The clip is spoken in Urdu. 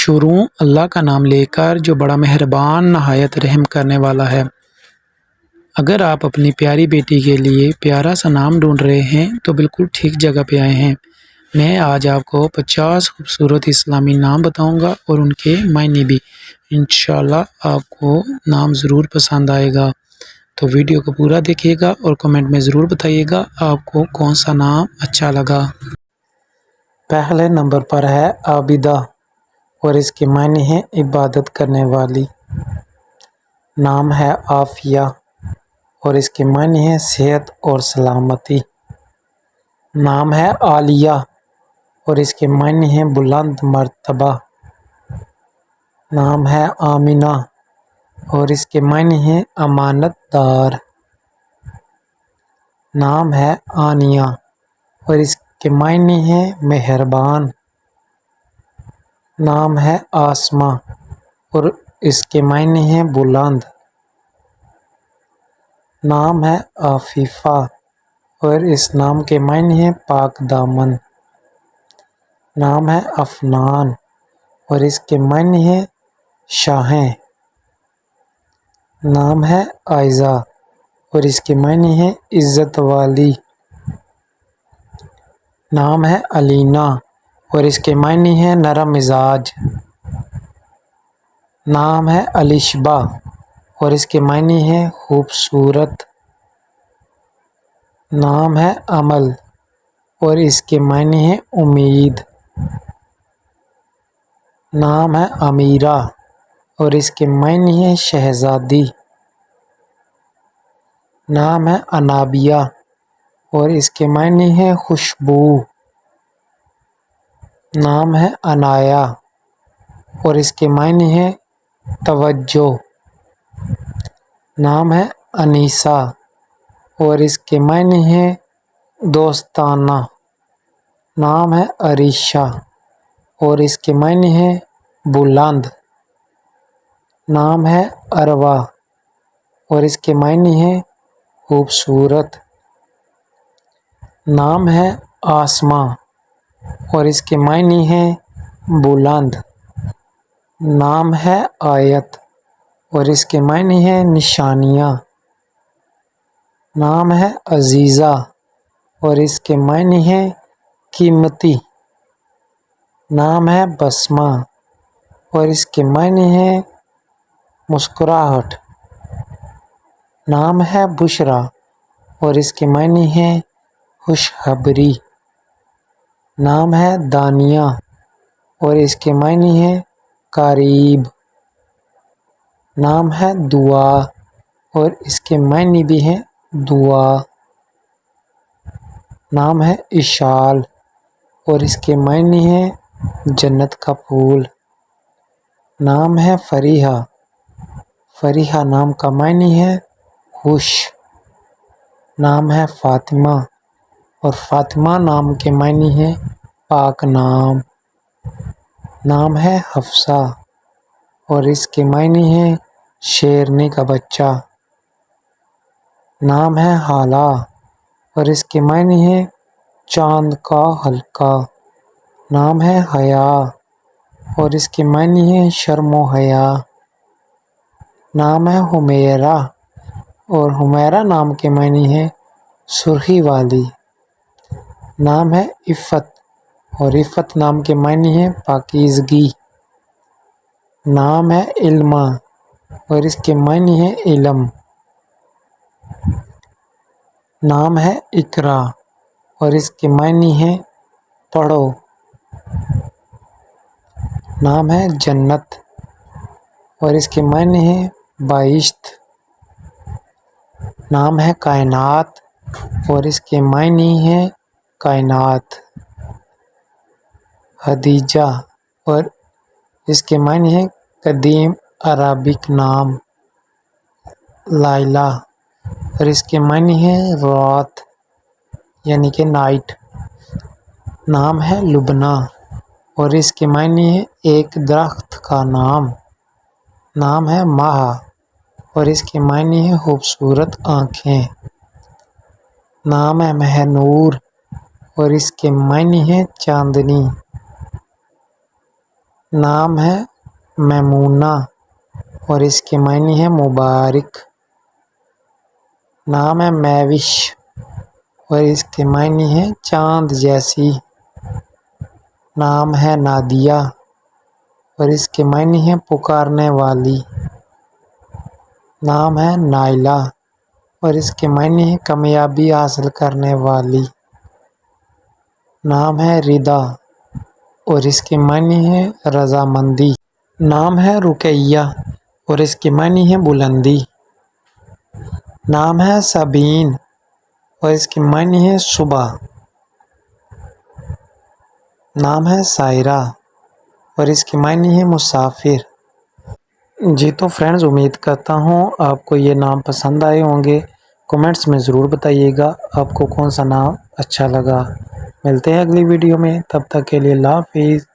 شروع اللہ کا نام لے کر جو بڑا مہربان نہایت رحم کرنے والا ہے۔ اگر آپ اپنی پیاری بیٹی کے لیے پیارا سا نام ڈھونڈ رہے ہیں تو بالکل ٹھیک جگہ پہ آئے ہیں۔ میں آج آپ کو 50 خوبصورت اسلامی نام بتاؤں گا اور ان کے معنی بھی۔ انشاءاللہ آپ کو نام ضرور پسند آئے گا، تو ویڈیو کو پورا دیکھیے گا اور کمنٹ میں ضرور بتائیے گا آپ کو کون سا نام اچھا لگا۔ پہلے نمبر پر ہے عابدہ اور اس کے معنی ہے عبادت کرنے والی۔ نام ہے عافیہ اور اس کے معنی ہے صحت اور سلامتی۔ نام ہے عالیہ اور اس کے معنی ہے بلند مرتبہ۔ نام ہے آمنہ اور اس کے معنی ہے امانت دار۔ نام ہے آنیہ اور اس کے معنی ہے مہربان۔ نام ہے آسماں اور اس کے معنی ہے بلند۔ نام ہے عفیفہ اور اس نام کے معنی ہے پاک دامن۔ نام ہے افنان اور اس کے معنی ہے شاہیں۔ نام ہے عائزہ اور اس کے معنی ہے عزت والی۔ نام ہے علینا اور اس کے معنی ہے نرم مزاج۔ نام ہے الشبا اور اس کے معنی ہے خوبصورت۔ نام ہے عمل اور اس کے معنی ہے امید۔ نام ہے امیرہ اور اس کے معنی ہے شہزادی۔ نام ہے انابیہ اور اس کے معنی ہے خوشبو۔ نام ہے عنایہ اور اس کے معنی ہے توجہ۔ نام ہے انیسہ اور اس کے معنی ہے دوستانہ۔ نام ہے عریشہ اور اس کے معنی ہے بلند۔ نام ہے عروہ اور اس کے معنی ہے خوبصورت۔ نام ہے آسماں اور اس کے معنی ہے بلند۔ نام ہے آیت اور اس کے معنی ہے نشانیاں۔ نام ہے عزیزہ اور اس کے معنی ہے قیمتی۔ نام ہے بسمہ اور اس کے معنی ہے مسکراہٹ۔ نام ہے بشریٰ اور اس کے معنی ہے خوشخبری۔ نام ہے دانیہ اور اس کے معنی ہے قریب۔ نام ہے دعا اور اس کے معنی بھی ہے دعا۔ نام ہے اشال اور اس کے معنی ہے جنت کا پھول۔ نام ہے فریحہ، فریحہ نام کا معنی ہے خوش۔ نام ہے فاطمہ اور فاطمہ نام کے معنی ہے پاک نام۔ نام ہے حفصہ اور اس کے معنی ہے شیرنی کا بچہ۔ نام ہے ہالہ اور اس کے معنی ہے چاند کا حلقہ۔ نام ہے حیا اور اس کے معنی ہے شرم و حیا۔ نام ہے حمیرہ اور حمیرہ نام کے معنی ہے سرخی والی۔ نام ہے عفت اور عفت نام کے معنی ہے پاکیزگی۔ نام ہے علمہ اور اس کے معنی ہے علم۔ نام ہے اقرا اور اس کے معنی ہے پڑھو۔ نام ہے جنت اور اس کے معنی ہے بہشت۔ نام ہے کائنات اور اس کے معنی ہے کائنات۔ خدیجہ اور اس کے معنی ہے قدیم عربک نام۔ لیلی اور اس کے معنی ہے رات یعنی کہ نائٹ۔ نام ہے لبنہ اور اس کے معنی ہے ایک درخت کا نام۔ نام ہے ماہا اور اس کے معنی ہے خوبصورت آنکھیں۔ نام ہے مہنور اور اس کے معنی ہے چاندنی۔ نام ہے میمونہ اور اس کے معنی ہے مبارک۔ نام ہے مہوش اور اس کے معنی ہے چاند جیسی۔ نام ہے نادیہ اور اس کے معنی ہے پکارنے والی۔ نام ہے نائلہ اور اس کے معنی ہے کامیابی حاصل کرنے والی۔ نام ہے ردا اور اس کے معنی ہے رضامندی۔ نام ہے رقیہ اور اس کے معنی ہے بلندی۔ نام ہے سبین اور اس کے معنی ہے صبح۔ نام ہے سائرہ اور اس کے معنی ہے مسافر۔ جی تو فرینڈز، امید کرتا ہوں آپ کو یہ نام پسند آئے ہوں گے۔ کمنٹس میں ضرور بتائیے گا آپ کو کون سا نام اچھا لگا۔ ملتے ہیں اگلی ویڈیو میں، تب تک کے لیے اللہ حافظ۔